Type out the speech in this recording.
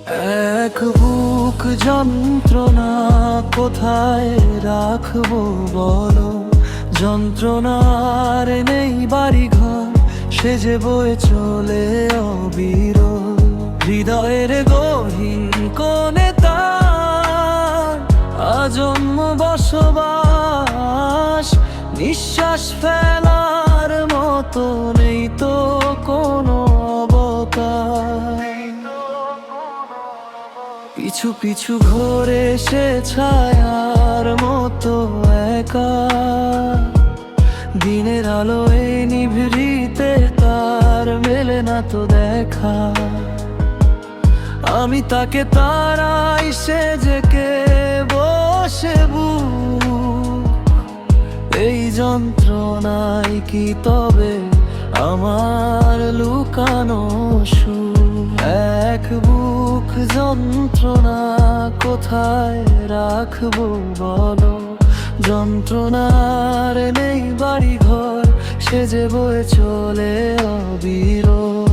এক বুক যন্ত্রণা কোথায় রাখবো বলো, যন্ত্রণার নেই বাড়ি ঘর, সে যে বয়ে চলে অবিরল। হৃদয়ের গহীন কোণে তার আজন্ম বসবাস, নিঃশ্বাস ফেলার মতো নেই তো কোনো অবকাশ। পিছু পিছু ঘোরে সে ছায়ার মতো একা, দিনের আলোয় নিভৃতে তার মেলে না তো দেখা। আমি তাকে তারাই সেজেকে বসে এই যন্ত্রণায় কি তবে আমার লুকানো সুখ? এক বুক যন্ত্রণা কোথায় রাখবো বলো, যন্ত্রণার নেই বাড়ি ঘর, সে যে বয়ে চলে অবিরল।